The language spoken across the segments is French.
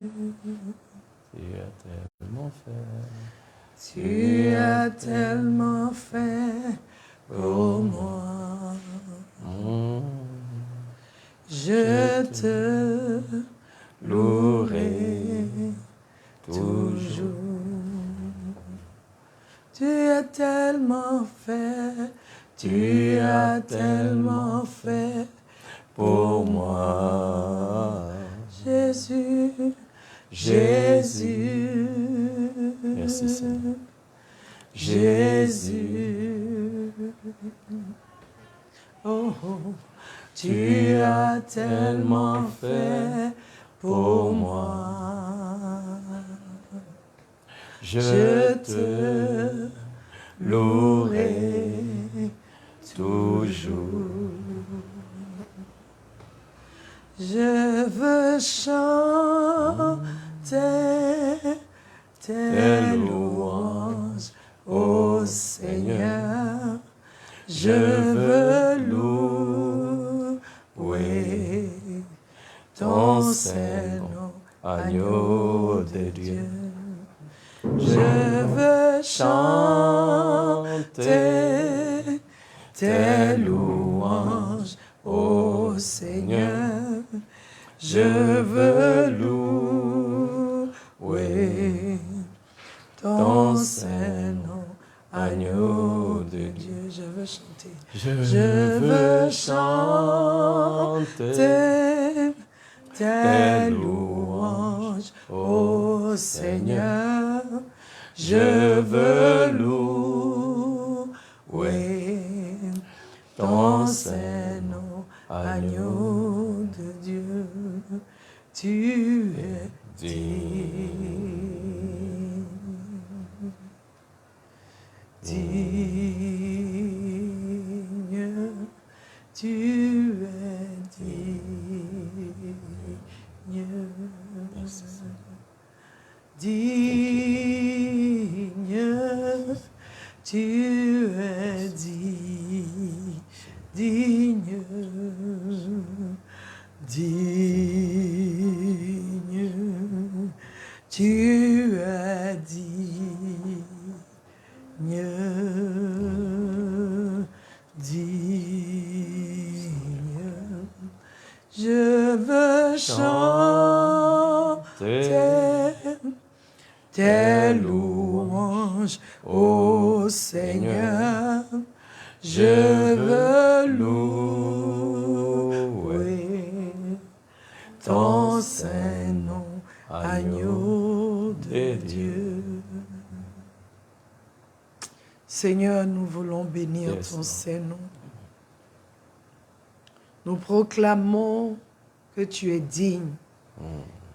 Tu as tellement fait pour moi. Je te louerai toujours. Tu as tellement fait, tu as tellement fait pour moi. Jésus, Jésus. Merci Seigneur. Jésus. Oh, oh, tu as tellement fait pour moi. Je te louerai toujours. Je veux chanter tes louanges, ô Seigneur. Je veux louer ton Saint-Nom, agneau de Dieu. Je veux chanter tes louanges, ô Seigneur. Je veux louer ton Saint-Nom, agneau de Dieu. Je veux chanter. Je veux chanter tes louanges, ô Seigneur. Je veux louer ton Saint-Nom, agneau de Dieu. Tu es digne, digne, tu es digne, digne, tu es digne, digne, tu es digne, digne. Je veux chanter tes louanges, ô Seigneur. Je veux louer ton Saint-Nom, agneau de Dieu. Seigneur, nous voulons bénir ton Saint-Nom. Nous proclamons que tu es digne,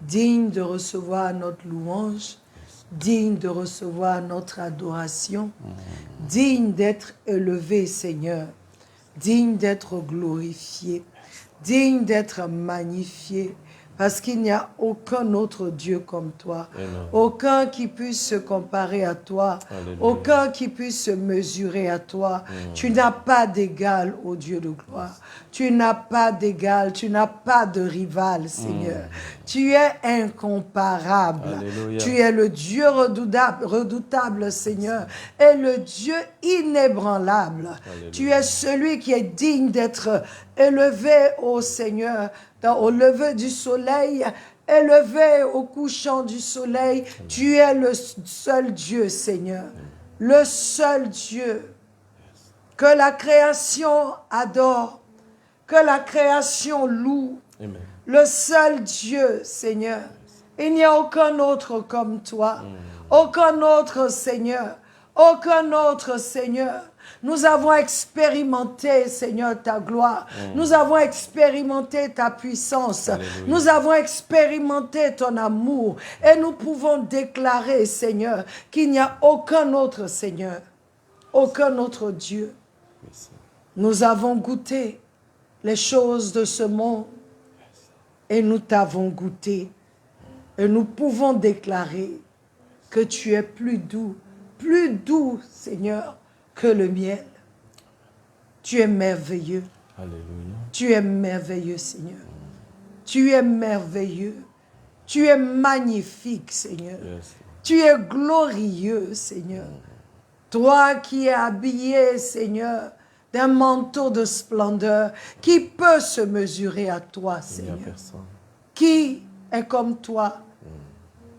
digne de recevoir notre louange, digne de recevoir notre adoration, digne d'être élevé, Seigneur, digne d'être glorifié, digne d'être magnifié, parce qu'il n'y a aucun autre Dieu comme toi, aucun qui puisse se comparer à toi, aucun qui puisse se mesurer à toi. Tu n'as pas d'égal, ô Dieu de gloire. Tu n'as pas d'égal, tu n'as pas de rival, Seigneur. Tu es incomparable. Alléluia. Tu es le Dieu redoutable, Seigneur, et le Dieu inébranlable. Alléluia. Tu es celui qui est digne d'être élevé, ô Seigneur, au lever du soleil, élevé au couchant du soleil. Tu es le seul Dieu, Seigneur, le seul Dieu que la création adore, que la création loue. Amen. Le seul Dieu, Seigneur. Il n'y a aucun autre comme toi. Aucun autre Seigneur. Aucun autre Seigneur. Nous avons expérimenté, Seigneur, ta gloire. Nous avons expérimenté ta puissance. Alléluia. Nous avons expérimenté ton amour. Et nous pouvons déclarer, Seigneur, qu'il n'y a aucun autre Seigneur. Aucun autre Dieu. Nous avons goûté les choses de ce monde. Et nous t'avons goûté. Et nous pouvons déclarer que tu es plus doux, Seigneur, que le miel. Tu es merveilleux. Alléluia. Tu es merveilleux, Seigneur. Tu es merveilleux. Tu es magnifique, Seigneur. Yes. Tu es glorieux, Seigneur. Toi qui es habillé, Seigneur, d'un manteau de splendeur, qui peut se mesurer à toi, Il n'y a Seigneur? personne. Qui est comme toi?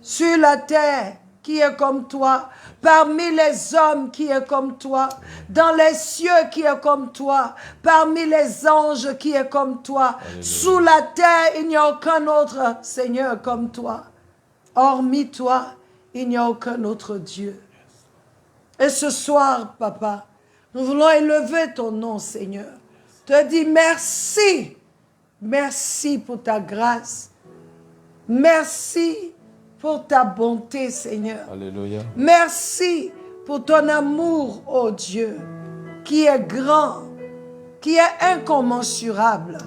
Sur la terre, qui est comme toi? Parmi les hommes, qui est comme toi? Dans les cieux, qui est comme toi? Parmi les anges, qui est comme toi? Alléluia. Sous la terre, il n'y a aucun autre Seigneur comme toi. Hormis toi, il n'y a aucun autre Dieu. Et ce soir, Papa, nous voulons élever ton nom, Seigneur. Te dire merci. Merci pour ta grâce. Merci pour ta bonté, Seigneur. Alléluia. Merci pour ton amour, ô Dieu, qui est grand, qui est incommensurable.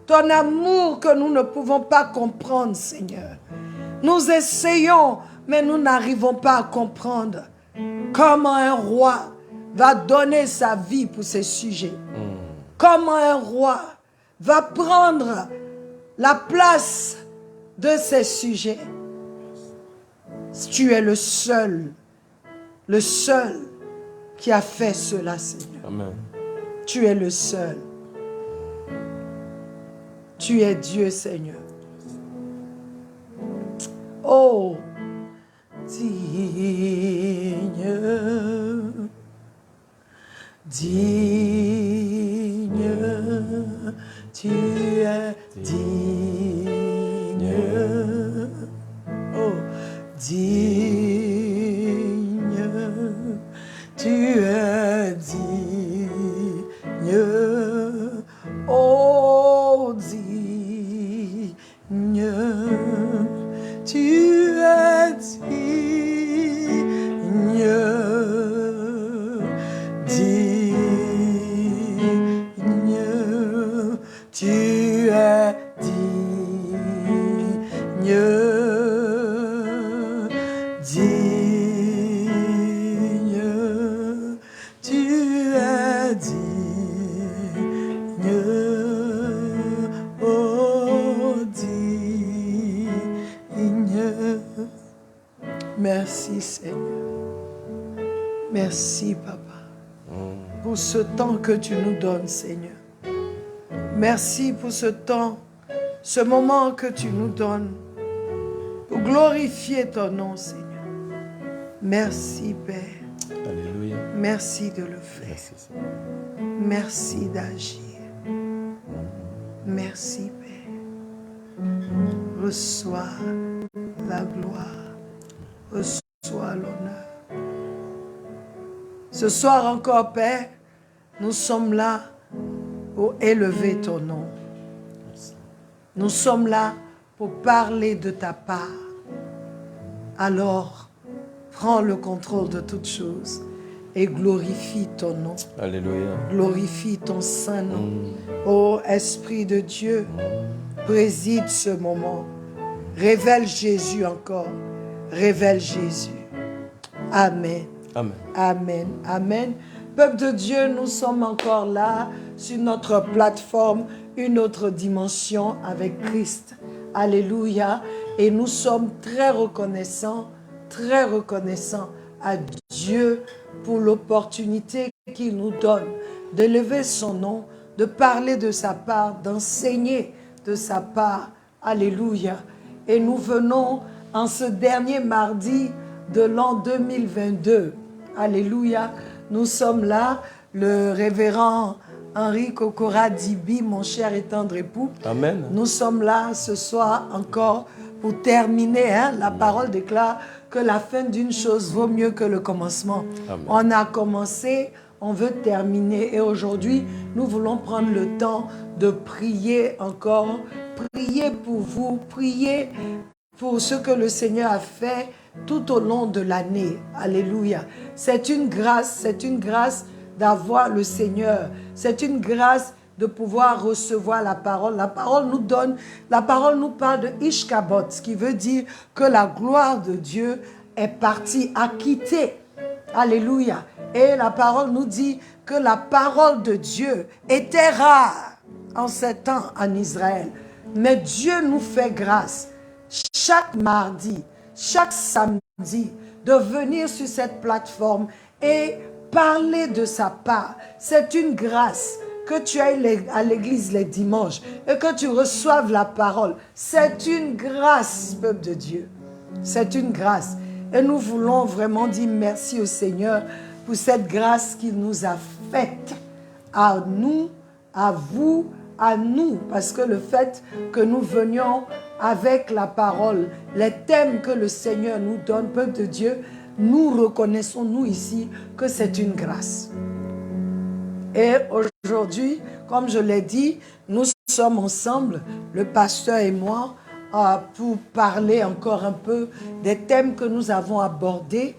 Ton amour que nous ne pouvons pas comprendre, Seigneur. Nous essayons, mais nous n'arrivons pas à comprendre comment un roi va donner sa vie pour ses sujets. Comment un roi va prendre la place de ses sujets. Tu es le seul qui a fait cela, Seigneur. Amen. Tu es le seul. Tu es Dieu, Seigneur. Oh, digne, digne, tu es digne. Oh, digne, tu es digne. Oh, digne, tu es digne. Digne, tu es digne. Digne, tu es digne. Oh, digne. Merci, Seigneur. Merci, Papa, pour ce temps que tu nous donnes, Seigneur. Merci pour ce temps, ce moment que tu nous donnes pour glorifier ton nom, Seigneur. Merci, Père. Alléluia. Merci de le faire. Merci, Seigneur. Merci d'agir. Merci, Père. Reçois la gloire. Reçois l'honneur. Ce soir encore, Père, nous sommes là pour élever ton nom. Nous sommes là pour parler de ta part. Alors, prends le contrôle de toutes choses et glorifie ton nom. Alléluia. Glorifie ton saint nom. Ô Esprit de Dieu, préside ce moment. Révèle Jésus encore. Révèle Jésus. Amen. Amen. Amen. Amen. Peuple de Dieu, nous sommes encore là sur notre plateforme, une autre dimension avec Christ. Alléluia. Et nous sommes très reconnaissants à Dieu pour l'opportunité qu'il nous donne d'élever son nom, de parler de sa part, d'enseigner de sa part. Alléluia. Et nous venons en ce dernier mardi de l'an 2022. Alléluia. Nous sommes là, le révérend Henri Kokora Dibi, mon cher et tendre époux. Amen. Nous sommes là ce soir encore pour terminer. La parole déclare que la fin d'une chose vaut mieux que le commencement. Amen. On a commencé, on veut terminer. Et aujourd'hui, nous voulons prendre le temps de prier encore. Prier pour vous, prier pour ce que le Seigneur a fait tout au long de l'année. Alléluia. C'est une grâce d'avoir le Seigneur. C'est une grâce de pouvoir recevoir la parole. La parole nous parle de Ishkabot, ce qui veut dire que la gloire de Dieu est partie, a quitté. Alléluia. Et la parole nous dit que la parole de Dieu était rare en ces temps en Israël. Mais Dieu nous fait grâce chaque mardi, chaque samedi, de venir sur cette plateforme et parler de sa part. C'est une grâce que tu ailles à l'église les dimanches et que tu reçoives la parole. C'est une grâce, peuple de Dieu. C'est une grâce. Et nous voulons vraiment dire merci au Seigneur pour cette grâce qu'il nous a faite à nous, à vous, à nous. Parce que le fait que nous venions avec la parole, les thèmes que le Seigneur nous donne, peuple de Dieu, nous reconnaissons, nous ici, que c'est une grâce. Et aujourd'hui, comme je l'ai dit, nous sommes ensemble, le pasteur et moi, pour parler encore un peu des thèmes que nous avons abordés.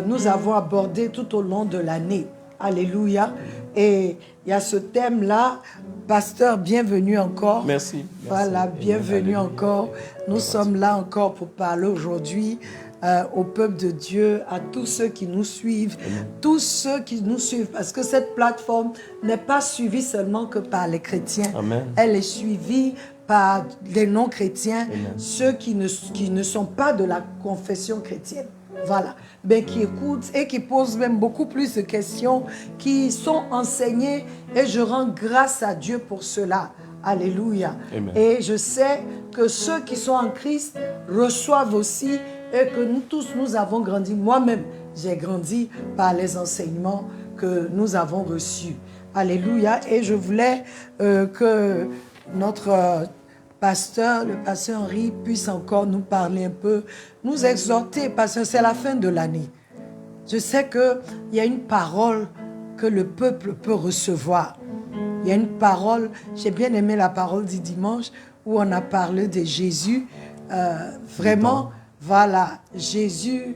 Nous avons abordé tout au long de l'année. Alléluia. Et il y a ce thème-là. Pasteur, bienvenue encore. Merci. Voilà, bienvenue encore. Nous sommes là encore pour parler aujourd'hui au peuple de Dieu, à tous ceux qui nous suivent, tous ceux qui nous suivent, parce que cette plateforme n'est pas suivie seulement que par les chrétiens. Amen. Elle est suivie par les non-chrétiens, ceux qui ne sont pas de la confession chrétienne. Voilà, mais qui écoutent et qui posent même beaucoup plus de questions, qui sont enseignées, et je rends grâce à Dieu pour cela. Alléluia. Amen. Et je sais que ceux qui sont en Christ reçoivent aussi, et que nous tous, nous avons grandi. Moi-même, j'ai grandi par les enseignements que nous avons reçus. Alléluia. Et je voulais que notre pasteur, le pasteur Henri, puisse encore nous parler un peu, nous exhorter, parce que c'est la fin de l'année. Je sais qu'il y a une parole que le peuple peut recevoir. Il y a une parole, j'ai bien aimé la parole du dimanche, où on a parlé de Jésus. Vraiment, voilà, Jésus,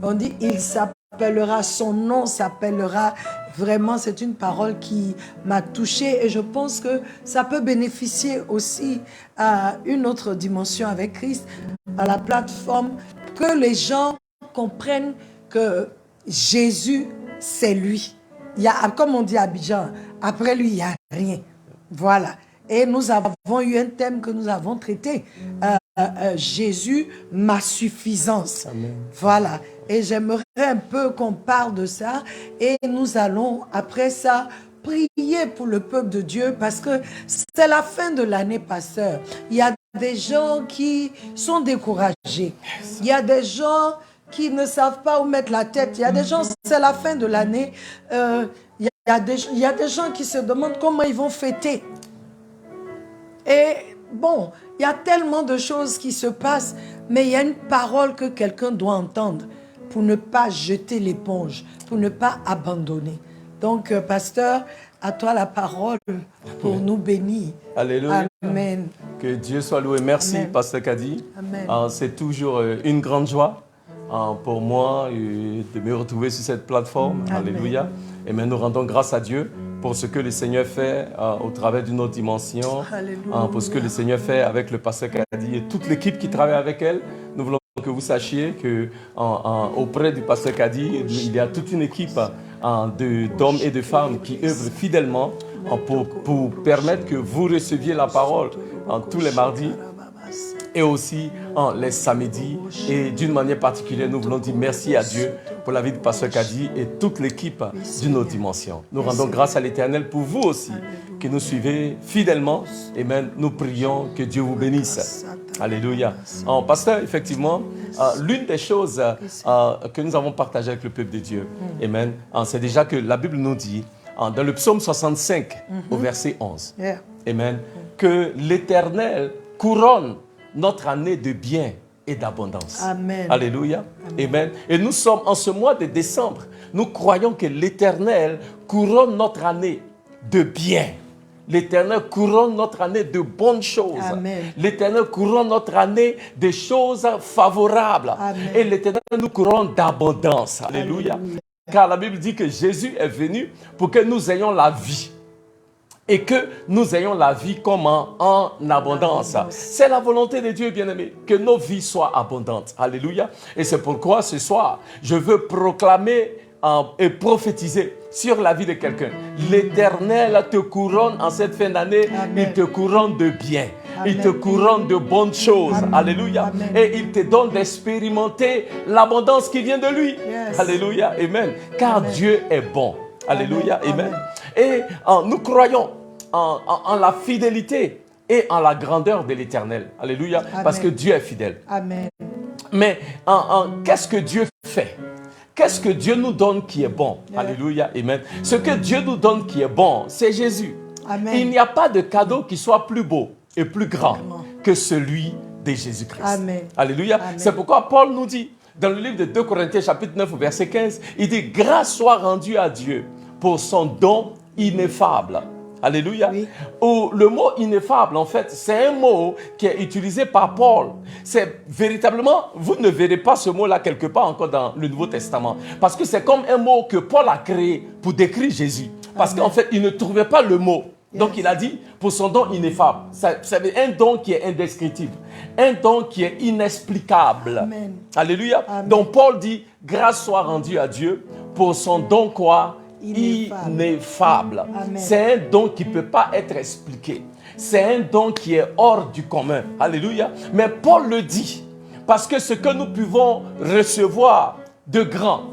on dit, il s'appellera, son nom s'appellera. Vraiment, c'est une parole qui m'a touchée, et je pense que ça peut bénéficier aussi à une autre dimension avec Christ, à la plateforme, que les gens comprennent que Jésus, c'est lui. Il y a, comme on dit à Abidjan, après lui, il n'y a rien. Voilà. Et nous avons eu un thème que nous avons traité. Jésus, ma suffisance. Amen. Voilà. Et j'aimerais un peu qu'on parle de ça. Et nous allons, après ça, prier pour le peuple de Dieu, parce que c'est la fin de l'année, pasteur. Il y a des gens qui sont découragés. Il y a des gens qui ne savent pas où mettre la tête. Il y a des gens, c'est la fin de l'année. Il y a des gens qui se demandent comment ils vont fêter. Et bon, il y a tellement de choses qui se passent, mais il y a une parole que quelqu'un doit entendre pour ne pas jeter l'éponge, pour ne pas abandonner. Donc, pasteur, à toi la parole pour nous bénir. Alléluia. Amen. Que Dieu soit loué. Merci, Amen. pasteur Kadi. Amen. C'est toujours une grande joie pour moi de me retrouver sur cette plateforme. Amen. Alléluia. Et nous rendons grâce à Dieu pour ce que le Seigneur fait au travers d'une autre dimension, pour ce que le Seigneur fait avec le pasteur Kadi et toute l'équipe qui travaille avec elle. Nous voulons que vous sachiez qu'auprès du pasteur Kadi, il y a toute une équipe d'hommes et de femmes qui œuvrent fidèlement pour permettre que vous receviez la parole tous les mardis et aussi les samedis. Et d'une manière particulière, nous voulons dire merci à Dieu pour la vie du pasteur Kadi et toute l'équipe d'une autre dimension. Nous rendons grâce à l'Éternel pour vous aussi, qui nous suivez fidèlement. Et même nous prions que Dieu vous bénisse. Alléluia. Pasteur, effectivement, l'une des choses que nous avons partagées avec le peuple de Dieu, amen, c'est déjà que la Bible nous dit, dans le psaume 65, au verset 11, amen, que l'Éternel couronne notre année de bien et d'abondance. Amen. Alléluia. Amen. Et nous sommes en ce mois de décembre. Nous croyons que l'Éternel couronne notre année de bien. L'Éternel couronne notre année de bonnes choses. L'Éternel couronne notre année de choses favorables. Amen. Et l'Éternel nous couronne d'abondance. Alléluia. Car la Bible dit que Jésus est venu pour que nous ayons la vie. Et que nous ayons la vie comme en abondance. C'est la volonté de Dieu, bien-aimé, que nos vies soient abondantes. Alléluia. Et c'est pourquoi ce soir, je veux proclamer et prophétiser sur la vie de quelqu'un. L'Éternel te couronne en cette fin d'année. Il te couronne de bien. Il te couronne de bonnes choses. Amen. Alléluia. Amen. Et il te donne d'expérimenter l'abondance qui vient de lui. Yes. Alléluia. Amen. Car Amen. Dieu est bon. Alléluia. Amen. Amen. Et nous croyons en la fidélité et en la grandeur de l'Éternel. Alléluia. Amen. Parce que Dieu est fidèle. Amen. Mais qu'est-ce que Dieu fait? Qu'est-ce que Dieu nous donne qui est bon? Yeah. Alléluia. Amen. Ce que Dieu nous donne qui est bon, c'est Jésus. Amen. Il n'y a pas de cadeau qui soit plus beau et plus grand Vraiment. que celui de Jésus-Christ. Amen. Alléluia. Amen. C'est pourquoi Paul nous dit, dans le livre de 2 Corinthiens chapitre 9 verset 15, il dit « Grâce soit rendue à Dieu pour son don ineffable. » Alléluia. Oui. Ou le mot ineffable, en fait, c'est un mot qui est utilisé par Paul. C'est véritablement, vous ne verrez pas ce mot-là quelque part encore dans le Nouveau Testament. Parce que c'est comme un mot que Paul a créé pour décrire Jésus. Parce qu'en fait, il ne trouvait pas le mot. Donc il a dit, pour son don ineffable. C'est un don qui est indescriptible. Un don qui est inexplicable. Amen. Alléluia. Amen. Donc Paul dit, grâce soit rendue à Dieu pour son don quoi? Ineffable. Ineffable. Amen. C'est un don qui ne peut pas être expliqué. C'est un don qui est hors du commun. Alléluia. Mais Paul le dit. Parce que ce que nous pouvons recevoir de grand,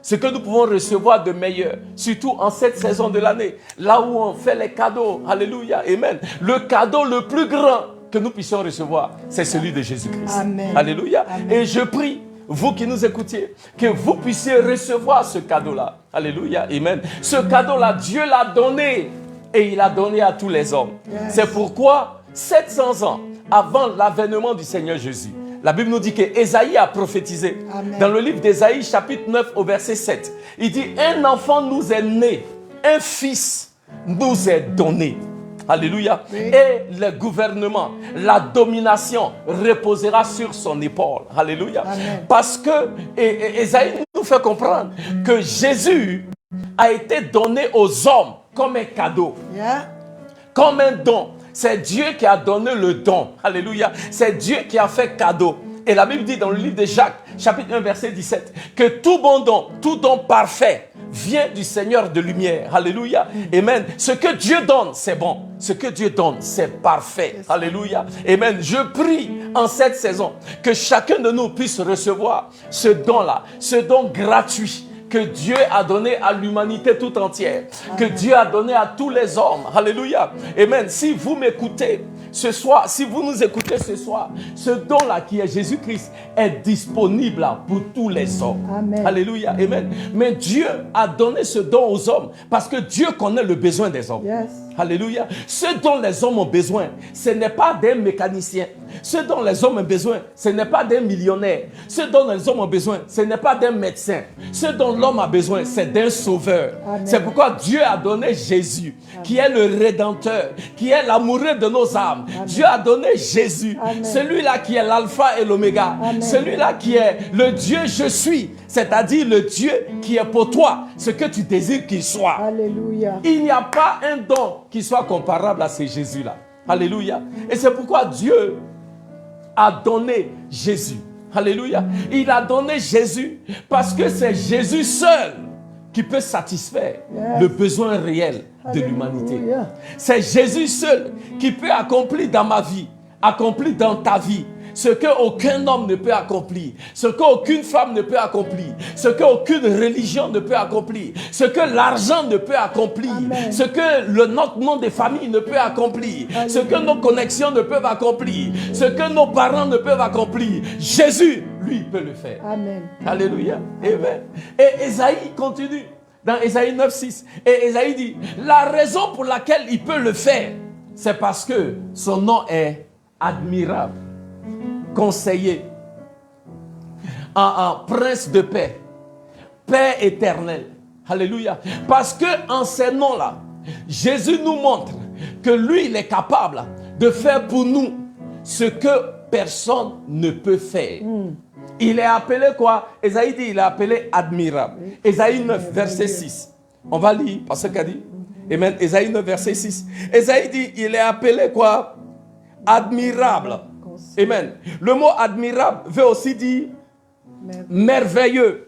ce que nous pouvons recevoir de meilleur, surtout en cette saison de l'année, là où on fait les cadeaux. Alléluia. Amen. Le cadeau le plus grand que nous puissions recevoir, c'est celui de Jésus-Christ. Amen. Alléluia. Amen. Et je prie, vous qui nous écoutiez, que vous puissiez recevoir ce cadeau-là. Alléluia. Amen. Ce cadeau-là, Dieu l'a donné et il l'a donné à tous les hommes. Yes. C'est pourquoi, 700 ans avant l'avènement du Seigneur Jésus, la Bible nous dit qu'Ésaïe a prophétisé. Amen. Dans le livre d'Ésaïe, chapitre 9, au verset 7, il dit, un enfant nous est né, un fils nous est donné. Alléluia. Oui. Et le gouvernement, la domination reposera sur son épaule. Alléluia. Amen. Parce que Ésaïe nous fait comprendre que Jésus a été donné aux hommes comme un cadeau, Yeah. comme un don. C'est Dieu qui a donné le don. Alléluia. C'est Dieu qui a fait cadeau. Et la Bible dit dans le livre de Jacques, chapitre 1, verset 17, que tout bon don, tout don parfait vient du Seigneur de lumière. Alléluia. Amen. Ce que Dieu donne, c'est bon. Ce que Dieu donne, c'est parfait. Alléluia. Amen. Je prie en cette saison que chacun de nous puisse recevoir ce don-là, ce don gratuit que Dieu a donné à l'humanité tout entière, que Dieu a donné à tous les hommes. Alléluia. Amen. Si vous m'écoutez ce soir, si vous nous écoutez ce soir, ce don-là qui est Jésus-Christ est disponible là pour tous les hommes. Amen. Alléluia. Amen. Mais Dieu a donné ce don aux hommes parce que Dieu connaît le besoin des hommes. Yes. Alléluia. Ce dont les hommes ont besoin, ce n'est pas d'un mécanicien. Ce dont les hommes ont besoin, ce n'est pas d'un millionnaire. Ce dont les hommes ont besoin, ce n'est pas d'un médecin. Ce dont l'homme a besoin, c'est d'un sauveur. Amen. C'est pourquoi Dieu a donné Jésus, qui est le Rédempteur, qui est l'amoureux de nos âmes. Amen. Dieu a donné Jésus, Amen. celui-là qui est l'alpha et l'oméga, Amen. celui-là qui est le Dieu je suis, c'est-à-dire le Dieu qui est pour toi, ce que tu désires qu'il soit. Alléluia. Il n'y a pas un don qui soit comparable à ce Jésus-là. Alléluia. Et c'est pourquoi Dieu a donné Jésus. Alléluia. Il a donné Jésus parce que c'est Jésus seul qui peut satisfaire Yes. le besoin réel de Alléluia. l'humanité. C'est Jésus seul qui peut accomplir dans ma vie, accomplir dans ta vie, ce qu'aucun homme ne peut accomplir, ce qu'aucune femme ne peut accomplir, ce qu'aucune religion ne peut accomplir, ce que l'argent ne peut accomplir, Amen. ce que notre nom de famille ne peut accomplir, ce que nos connexions ne peuvent accomplir, ce que nos parents ne peuvent accomplir. Jésus, lui, peut le faire. Amen. Alléluia. Amen. Et Ésaïe continue dans Ésaïe 9, 6. Et Ésaïe dit, la raison pour laquelle il peut le faire, c'est parce que son nom est admirable, conseiller, en prince de paix, Père éternel. Alléluia. Parce que en ces noms-là, Jésus nous montre que lui, il est capable de faire pour nous ce que personne ne peut faire. Il est appelé quoi? Ésaïe dit, il est appelé admirable. Ésaïe 9, verset 6. On va lire, parce qu'il a dit. Amen. Ésaïe 9, verset 6. Ésaïe dit, il est appelé quoi? Admirable. Amen. Le mot admirable veut aussi dire merveilleux.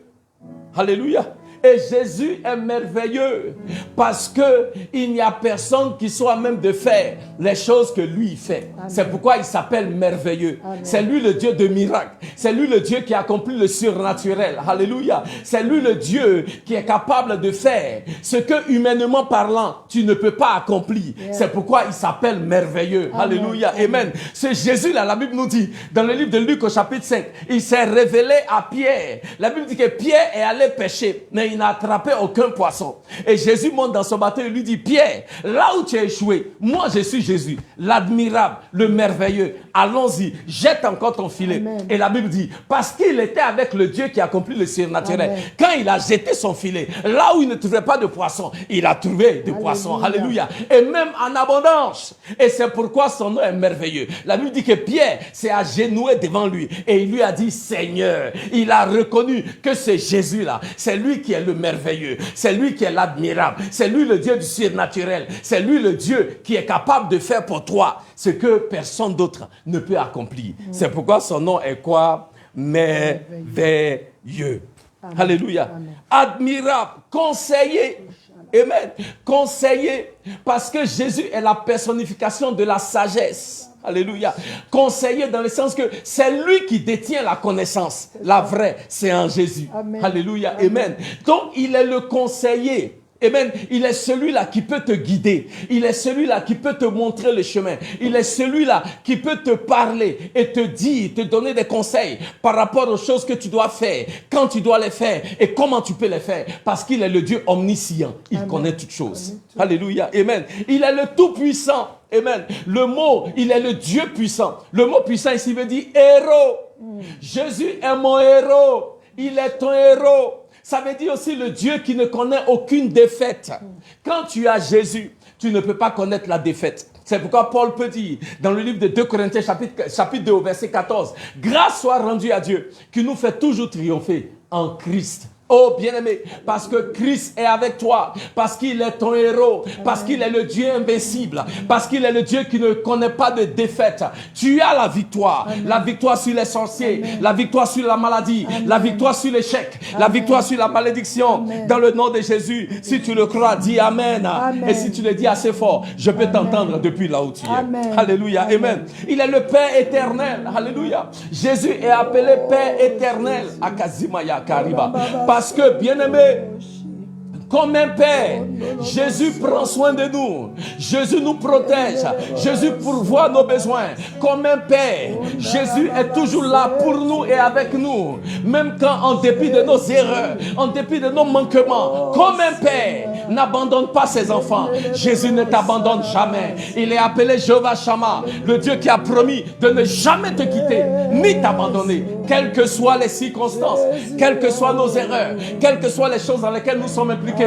Alléluia. Et Jésus est merveilleux parce qu'il n'y a personne qui soit même de faire les choses que lui fait. C'est pourquoi il s'appelle merveilleux. C'est lui le Dieu de miracles. C'est lui le Dieu qui accomplit le surnaturel. Alléluia. C'est lui le Dieu qui est capable de faire ce que humainement parlant, tu ne peux pas accomplir. C'est pourquoi il s'appelle merveilleux. Alléluia. Amen. Ce Jésus-là, la Bible nous dit, dans le livre de Luc au chapitre 5, il s'est révélé à Pierre. La Bible dit que Pierre est allé pêcher, mais il n'a attrapé aucun poisson. Et Jésus monte dans son bateau et lui dit, Pierre, là où tu as échoué, moi je suis Jésus, l'admirable, le merveilleux. Allons-y, jette encore ton filet. Amen. Et la Bible dit, parce qu'il était avec le Dieu qui accomplit le surnaturel. Amen. Quand il a jeté son filet, là où il ne trouvait pas de poisson, il a trouvé des poissons. Alléluia. Et même en abondance. Et c'est pourquoi son nom est merveilleux. La Bible dit que Pierre s'est agenouillé devant lui et il lui a dit, Seigneur. Il a reconnu que c'est Jésus-là. C'est lui qui est le merveilleux. C'est lui qui est l'admirable. C'est lui le Dieu du surnaturel. C'est lui le Dieu qui est capable de faire pour toi ce que personne d'autre ne peut accomplir. C'est pourquoi son nom est quoi? Merveilleux. Amen. Alléluia. Amen. Admirable, conseiller. Amen. Conseiller, parce que Jésus est la personnification de la sagesse. Alléluia. Conseiller dans le sens que c'est lui qui détient la connaissance. La vraie, c'est en Jésus. Amen. Alléluia. Amen. Amen. Donc, il est le conseiller. Amen. Il est celui-là qui peut te guider. Il est celui-là qui peut te montrer le chemin. Il est celui-là qui peut te parler et te dire, te donner des conseils par rapport aux choses que tu dois faire, quand tu dois les faire et comment tu peux les faire. Parce qu'il est le Dieu omniscient. Il Amen. Connaît toutes choses. Amen. Alléluia. Amen. Il est le tout-puissant. Amen. Le mot, il est le Dieu puissant. Le mot puissant ici veut dire héros. Jésus est mon héros. Il est ton héros. Ça veut dire aussi le Dieu qui ne connaît aucune défaite. Quand tu as Jésus, tu ne peux pas connaître la défaite. C'est pourquoi Paul peut dire, dans le livre de 2 Corinthiens, chapitre 2, verset 14, « Grâce soit rendue à Dieu, qui nous fait toujours triompher en Christ. » Oh bien-aimé, parce que Christ est avec toi, parce qu'il est ton héros, parce qu'il est le Dieu invincible, parce qu'il est le Dieu qui ne connaît pas de défaite. Tu as la victoire sur les sorciers, la victoire sur la maladie, la victoire sur l'échec, la victoire sur la malédiction. Dans le nom de Jésus, si tu le crois, dis Amen. Et si tu le dis assez fort, je peux t'entendre depuis là où tu es. Alléluia, Amen. Il est le Père éternel. Alléluia. Jésus est appelé Père éternel. Akazimaya Kariba. Parce que, bien-aimé, comme un Père, Jésus prend soin de nous. Jésus nous protège. Jésus pourvoit nos besoins. Comme un Père, Jésus est toujours là pour nous et avec nous. Même quand, en dépit de nos erreurs, en dépit de nos manquements, comme un Père n'abandonne pas ses enfants, Jésus ne t'abandonne jamais. Il est appelé Jéhovah Shammah, le Dieu qui a promis de ne jamais te quitter, ni t'abandonner. Quelles que soient les circonstances, quelles que soient nos erreurs, quelles que soient les choses dans lesquelles nous sommes impliqués,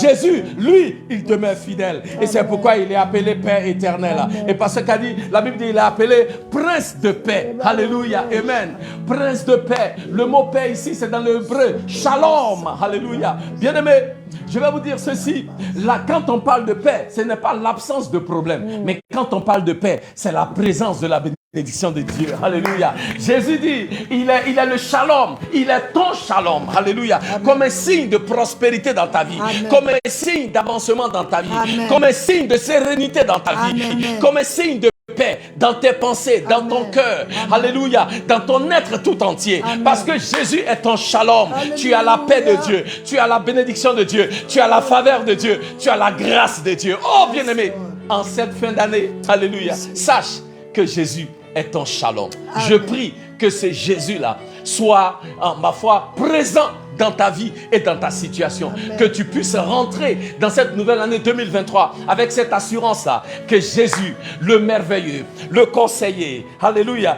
Jésus, lui, il demeure fidèle. Et c'est pourquoi il est appelé Père éternel. Et parce qu'a dit, la Bible dit, il est appelé Prince de paix. Alléluia, Amen. Prince de paix. Le mot paix ici, c'est dans l'hébreu Shalom. Alléluia. Bien-aimé, je vais vous dire ceci. Là, quand on parle de paix, ce n'est pas l'absence de problème. Mais quand on parle de paix, c'est la présence de la bénédiction de Dieu. Alléluia. Jésus dit, il est le shalom. Il est ton shalom. Alléluia. Amen. Comme un signe de prospérité dans ta vie. Amen. Comme un signe d'avancement dans ta vie. Amen. Comme un signe de sérénité dans ta vie. Amen. Comme un signe de paix dans tes pensées, dans ton cœur. Alléluia. Dans ton être tout entier. Amen. Parce que Jésus est ton shalom. Alléluia. Tu as la paix de Dieu. Tu as la bénédiction de Dieu. Tu as la faveur de Dieu. Tu as la grâce de Dieu. Oh bien-aimé, en cette fin d'année, alléluia, sache que Jésus est ton shalom. Amen. Je prie que ce Jésus-là soit, ma foi, présent dans ta vie et dans ta situation. Amen. Que tu puisses rentrer dans cette nouvelle année 2023 avec cette assurance-là que Jésus, le merveilleux, le conseiller, alléluia,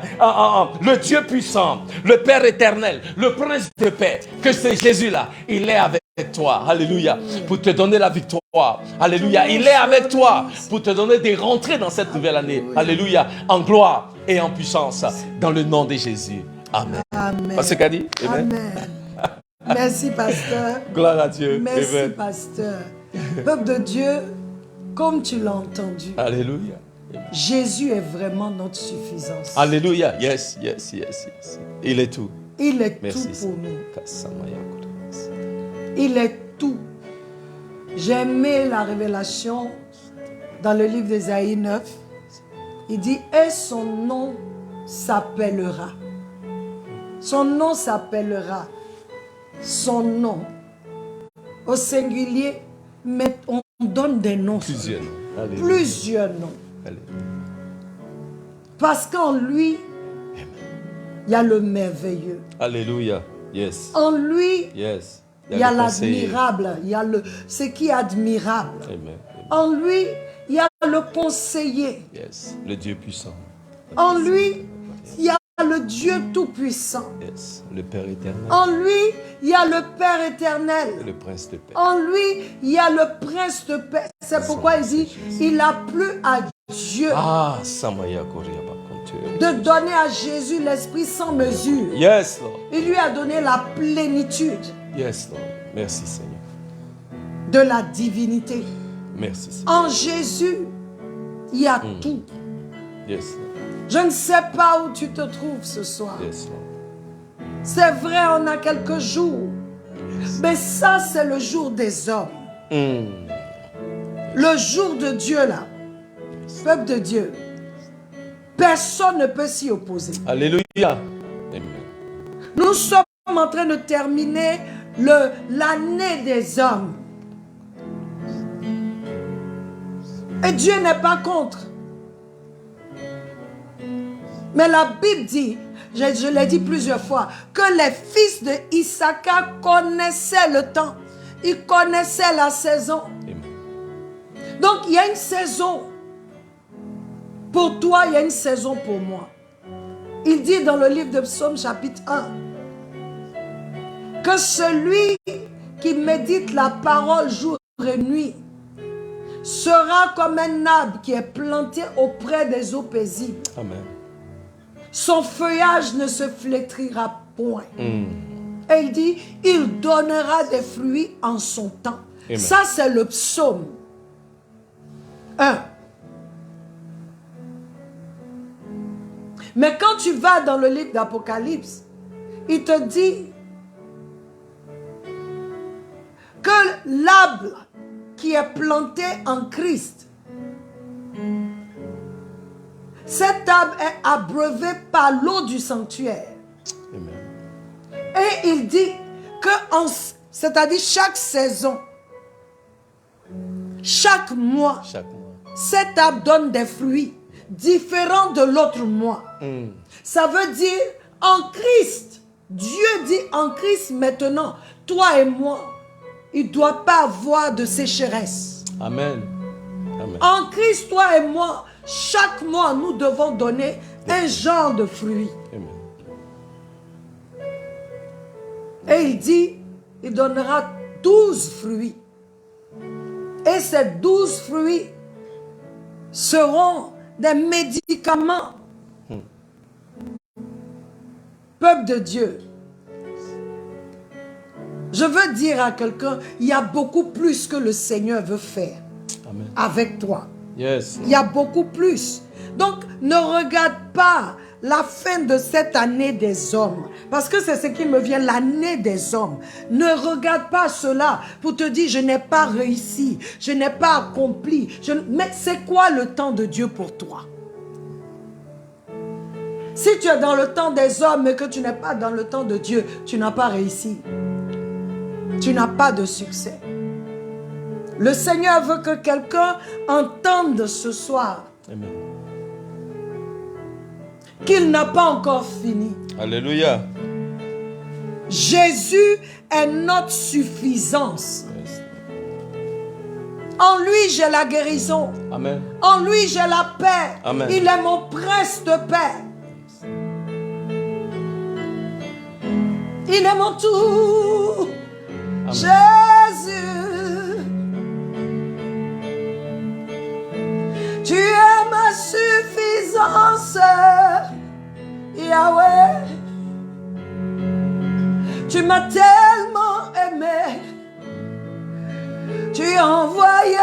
le Dieu puissant, le Père éternel, le Prince de paix, que ce Jésus-là, il est avec toi, alléluia, pour te donner la victoire, alléluia, il est avec toi pour te donner des rentrées dans cette nouvelle année, alléluia, en gloire et en puissance, dans le nom de Jésus. Amen. Amen. Parce qu'a dit? Amen. Merci, pasteur. Gloire à Dieu. Merci, Amen. pasteur. Peuple de Dieu, comme tu l'as entendu, alléluia, Jésus est vraiment notre suffisance. Alléluia. Yes, yes, yes, yes. Il est tout. Il est merci, tout pour nous. Il est tout. J'ai aimé la révélation dans le livre d'Ésaïe 9. Il dit, et son nom s'appellera. Son nom s'appellera. Son nom. Au singulier, mais on donne des noms. Plusieurs noms. Plusieurs noms. Alléluia. Parce qu'en lui, il y a le merveilleux. Alléluia. Yes. En lui, Yes. il y a l'admirable. Il y a ce qui est admirable. Amen. En lui, il y a le conseiller. Yes. Le Dieu puissant. En lui, il y a le Dieu tout-puissant. Yes. Le Père éternel. En lui, il y a le Père éternel. Le Prince de paix. En lui, il y a le Prince de paix. C'est pourquoi il dit, il a plu à Dieu de donner à Jésus l'Esprit sans mesure. Yes, Lord. Il lui a donné la plénitude Yes, Lord. Merci, Seigneur. de la divinité. Merci, Seigneur. En Jésus, il y a tout. Yes, Lord. Je ne sais pas où tu te trouves ce soir. Yes, Lord. C'est vrai, on a quelques jours. Mais ça, c'est le jour des hommes. Le jour de Dieu, là. Peuple de Dieu. Personne ne peut s'y opposer. Alléluia. Amen. Nous sommes en train de terminer l'année des hommes. Et Dieu n'est pas contre. Mais la Bible dit, je l'ai dit plusieurs fois, que les fils de Issachar connaissaient le temps. Ils connaissaient la saison. Amen. Donc, il y a une saison pour toi, il y a une saison pour moi. Il dit dans le livre de Psaume chapitre 1 que celui qui médite la parole jour et nuit sera comme un arbre qui est planté auprès des eaux paisibles. Amen. Son feuillage ne se flétrira point. Et il dit, il donnera des fruits en son temps. Amen. Ça, c'est le psaume 1. Mais quand tu vas dans le livre d'Apocalypse, il te dit que l'arbre qui est planté en Christ, cet arbre est abreuvé par l'eau du sanctuaire. Amen. Et il dit que, c'est-à-dire chaque saison, chaque mois, cet arbre donne des fruits différents de l'autre mois. Ça veut dire, en Christ, Dieu dit en Christ maintenant, toi et moi, il ne doit pas avoir de sécheresse. Amen. Amen. En Christ, toi et moi, chaque mois, nous devons donner un genre de fruit. Amen. Et il dit, il donnera 12 fruits. Et ces 12 fruits seront des médicaments. Peuple de Dieu. Je veux dire à quelqu'un, il y a beaucoup plus que le Seigneur veut faire. Amen. Avec toi. Yes. Il y a beaucoup plus. Donc, ne regarde pas la fin de cette année des hommes. Parce que c'est ce qui me vient, l'année des hommes. Ne regarde pas cela pour te dire, je n'ai pas réussi, je n'ai pas accompli. Mais c'est quoi le temps de Dieu pour toi? Si tu es dans le temps des hommes et que tu n'es pas dans le temps de Dieu, tu n'as pas réussi. Tu n'as pas de succès. Le Seigneur veut que quelqu'un entende ce soir. Amen. Qu'il n'a pas encore fini. Alléluia. Jésus est notre suffisance. Yes. En lui, j'ai la guérison. Amen. En lui, j'ai la paix. Amen. Il est mon prince de paix. Il est mon tout. Amen. Jésus. Tu es ma suffisance. Yahweh. Tu m'as tellement aimé. Tu as envoyé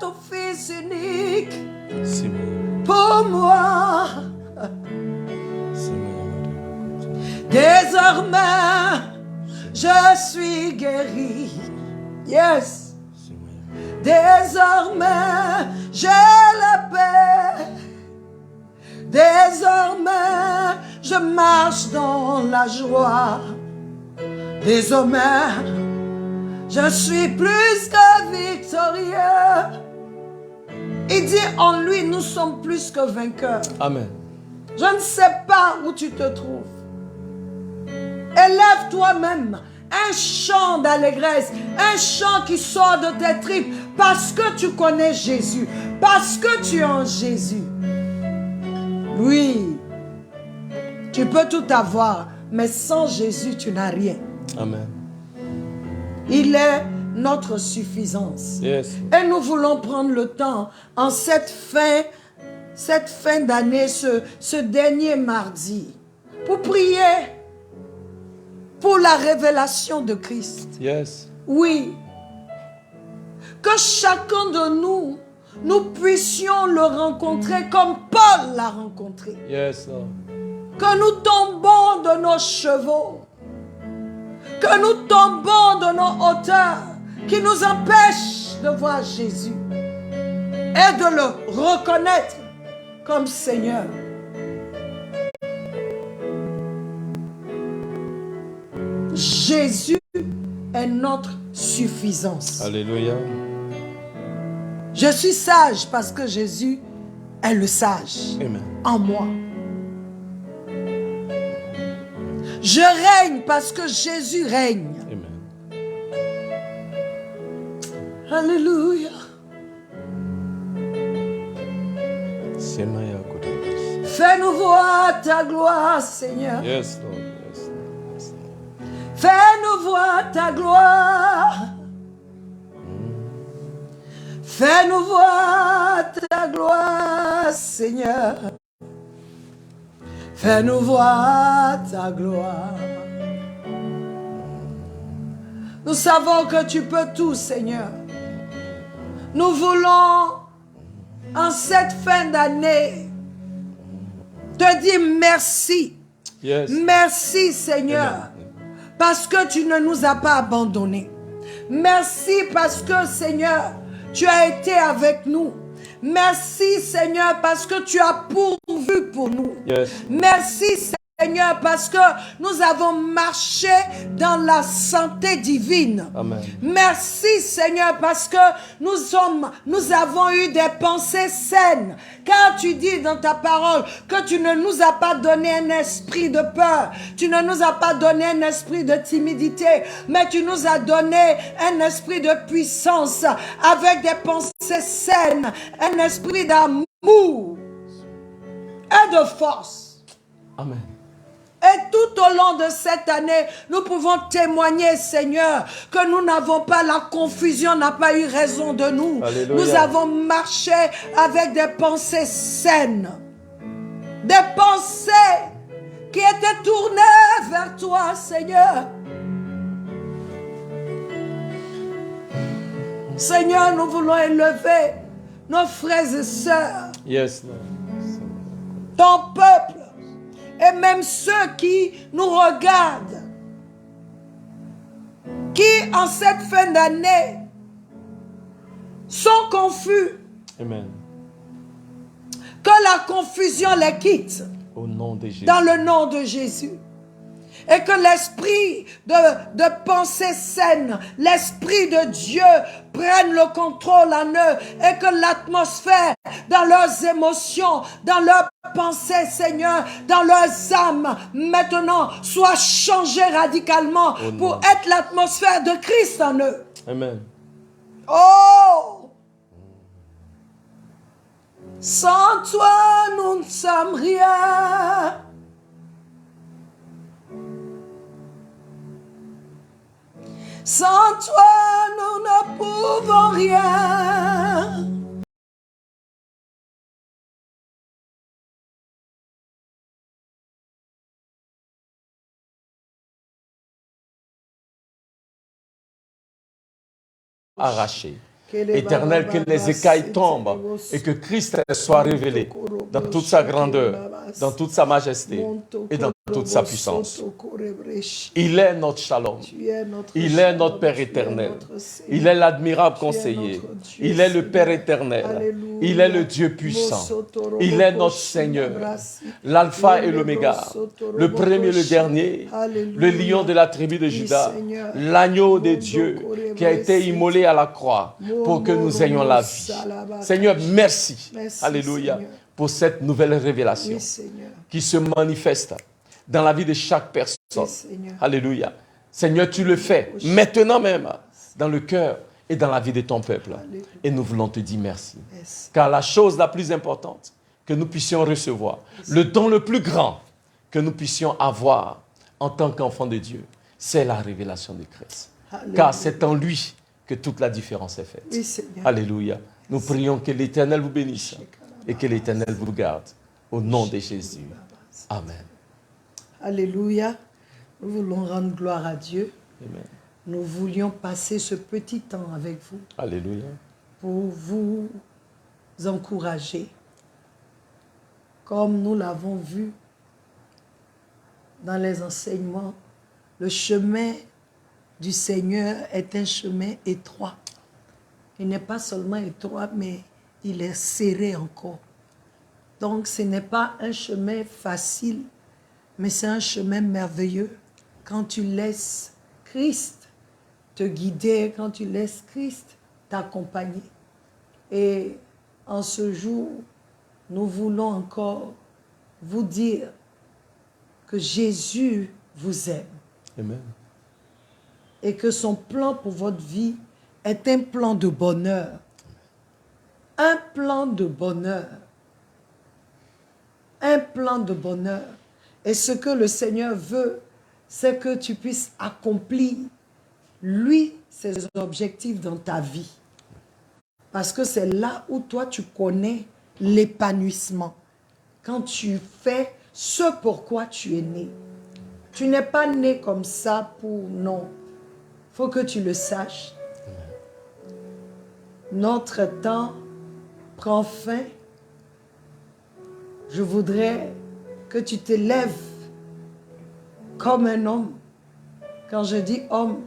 ton Fils unique pour moi. Désormais, je suis guéri. Yes. Désormais, j'ai la paix. Désormais, je marche dans la joie. Désormais, je suis plus que victorieux. Il dit en lui, nous sommes plus que vainqueurs. Amen. Je ne sais pas où tu te trouves. Élève toi-même un chant d'allégresse, un chant qui sort de tes tripes parce que tu connais Jésus, parce que tu es en Jésus. Oui, tu peux tout avoir, mais sans Jésus, tu n'as rien. Amen. Il est notre suffisance. Yes. Et nous voulons prendre le temps, en cette fin d'année, ce dernier mardi, pour prier pour la révélation de Christ. Yes. Oui. Que chacun de nous, nous puissions le rencontrer comme Paul l'a rencontré. Yes, Lord. Que nous tombons de nos chevaux. Que nous tombons de nos hauteurs qui nous empêchent de voir Jésus et de le reconnaître comme Seigneur. Jésus est notre suffisance. Alléluia. Je suis sage parce que Jésus est le sage. Amen. En moi. Je règne parce que Jésus règne. Amen. Alléluia. Fais-nous voir ta gloire, Seigneur. Yes, Lord. Yes, Lord. Yes, Lord. Fais-nous voir ta gloire. Fais-nous voir ta gloire, Seigneur. Fais-nous voir ta gloire. Nous savons que tu peux tout, Seigneur. Nous voulons, en cette fin d'année, te dire merci. Yes. Merci, Seigneur, parce que tu ne nous as pas abandonnés. Merci parce que, Seigneur, tu as été avec nous. Merci, Seigneur, parce que tu as pourvu pour nous. Yes. Merci, Seigneur, parce que nous avons marché dans la santé divine. Amen. Merci, Seigneur, parce que nous avons eu des pensées saines. Car tu dis dans ta parole que tu ne nous as pas donné un esprit de peur. Tu ne nous as pas donné un esprit de timidité. Mais tu nous as donné un esprit de puissance avec des pensées saines. Un esprit d'amour et de force. Amen. Et tout au long de cette année, nous pouvons témoigner, Seigneur, que nous n'avons pas la confusion, n'a pas eu raison de nous. Alléluia. Nous avons marché avec des pensées saines. Des pensées qui étaient tournées vers toi, Seigneur. Seigneur, nous voulons élever nos frères et sœurs. Yes, Lord. Ton peuple. Et même ceux qui nous regardent, qui en cette fin d'année sont confus. Amen. Que la confusion les quitte. Au nom de Jésus. Dans le nom de Jésus. Et que l'esprit de pensée saine, l'esprit de Dieu prenne le contrôle en eux. Et que l'atmosphère, dans leurs émotions, dans leurs pensées, Seigneur, dans leurs âmes, maintenant, soit changée radicalement pour être l'atmosphère de Christ en eux. Amen. Oh! Sans toi, nous ne sommes rien. Sans toi, nous ne pouvons rien. Arraché. Éternel, que les écailles tombent et que Christ soit révélé dans toute sa grandeur, dans toute sa majesté et dans toute sa puissance. Il est notre shalom. Il est notre Père éternel. Il est l'admirable conseiller. Il est le Père éternel. Il est le Dieu puissant. Il est notre Seigneur. L'alpha et l'oméga. Le premier et le dernier. Le lion de la tribu de Juda. L'agneau de Dieu qui a été immolé à la croix pour que nous ayons la vie. Seigneur, merci. Alléluia. Pour cette nouvelle révélation qui se manifeste dans la vie de chaque personne. Alléluia. Seigneur, tu le fais maintenant même dans le cœur et dans la vie de ton peuple. Et nous voulons te dire merci. Car la chose la plus importante que nous puissions recevoir, le don le plus grand que nous puissions avoir en tant qu'enfants de Dieu, c'est la révélation de Christ. Car c'est en lui que toute la différence est faite. Alléluia. Nous prions que l'Éternel vous bénisse et que l'Éternel vous garde. Au nom de Jésus. Amen. Alléluia. Nous voulons rendre gloire à Dieu. Amen. Nous voulions passer ce petit temps avec vous. Alléluia. Pour vous encourager. Comme nous l'avons vu dans les enseignements, le chemin du Seigneur est un chemin étroit. Il n'est pas seulement étroit, mais il est serré encore. Donc, ce n'est pas un chemin facile, mais c'est un chemin merveilleux. Quand tu laisses Christ te guider, quand tu laisses Christ t'accompagner. Et en ce jour, nous voulons encore vous dire que Jésus vous aime. Amen. Et que son plan pour votre vie est un plan de bonheur. Un plan de bonheur. Un plan de bonheur. Et ce que le Seigneur veut, c'est que tu puisses accomplir, lui, ses objectifs dans ta vie. Parce que c'est là où toi, tu connais l'épanouissement. Quand tu fais ce pourquoi tu es né. Tu n'es pas né comme ça pour non. Il faut que tu le saches. Notre temps prend fin. Je voudrais que tu te lèves comme un homme. Quand je dis homme,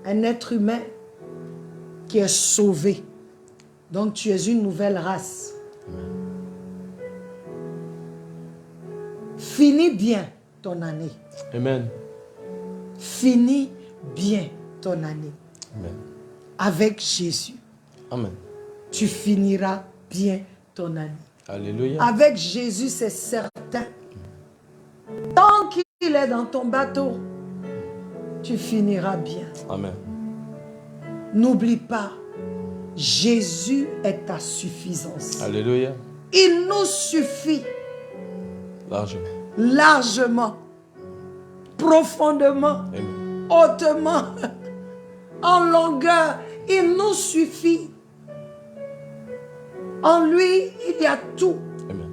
un être humain qui est sauvé. Donc tu es une nouvelle race. Finis bien ton année. Amen. Finis bien ton année. Amen. Avec Jésus. Amen. Tu finiras bien ton année. Alléluia. Avec Jésus, c'est certain. Tant qu'il est dans ton bateau, tu finiras bien. Amen. N'oublie pas, Jésus est ta suffisance. Alléluia. Il nous suffit Largement. largement, profondément, Amen. hautement, en longueur. Il nous suffit. En lui, il y a tout. Amen.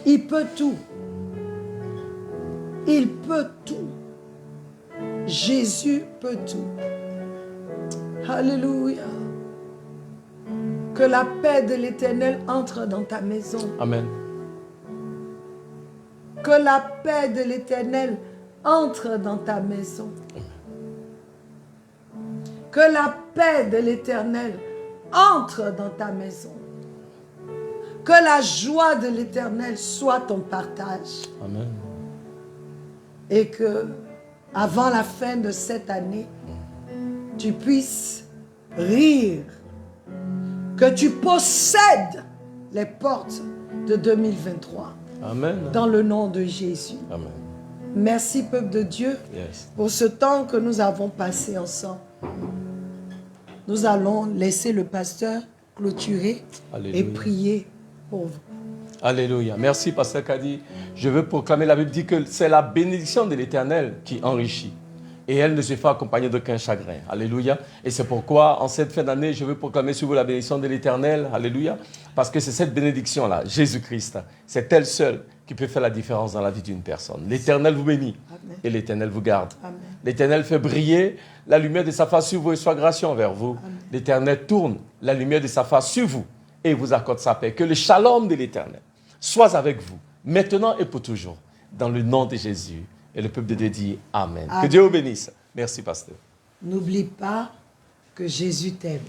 Il peut tout. Il peut tout. Jésus peut tout. Alléluia. Que la paix de l'Éternel entre dans ta maison. Amen. Que la paix de l'Éternel entre dans ta maison. Que la paix de l'Éternel entre dans ta maison. Que la joie de l'Éternel soit ton partage. Amen. Et que, avant la fin de cette année, tu puisses rire. Que tu possèdes les portes de 2023. Amen. Dans le nom de Jésus. Amen. Merci, peuple de Dieu, Yes. pour ce temps que nous avons passé ensemble. Nous allons laisser le pasteur clôturer Alléluia. et prier pour vous. Alléluia. Merci, Pasteur Kadi. Je veux proclamer, la Bible dit que c'est la bénédiction de l'Éternel qui enrichit. Et elle ne se fait accompagner d'aucun chagrin. Alléluia. Et c'est pourquoi, en cette fin d'année, je veux proclamer sur vous la bénédiction de l'Éternel. Alléluia. Parce que c'est cette bénédiction-là, Jésus-Christ, c'est elle seule qui peut faire la différence dans la vie d'une personne. L'Éternel vous bénit. Amen. Et l'Éternel vous garde. Amen. L'Éternel fait briller la lumière de sa face sur vous et soit gracieux envers vous. L'Éternel tourne la lumière de sa face sur vous et vous accorde sa paix. Que le shalom de l'Éternel soit avec vous maintenant et pour toujours. Dans le nom de Jésus. Et le peuple de Dieu dit Amen. Amen. Que Dieu vous bénisse. Merci, pasteur. N'oublie pas que Jésus t'aime.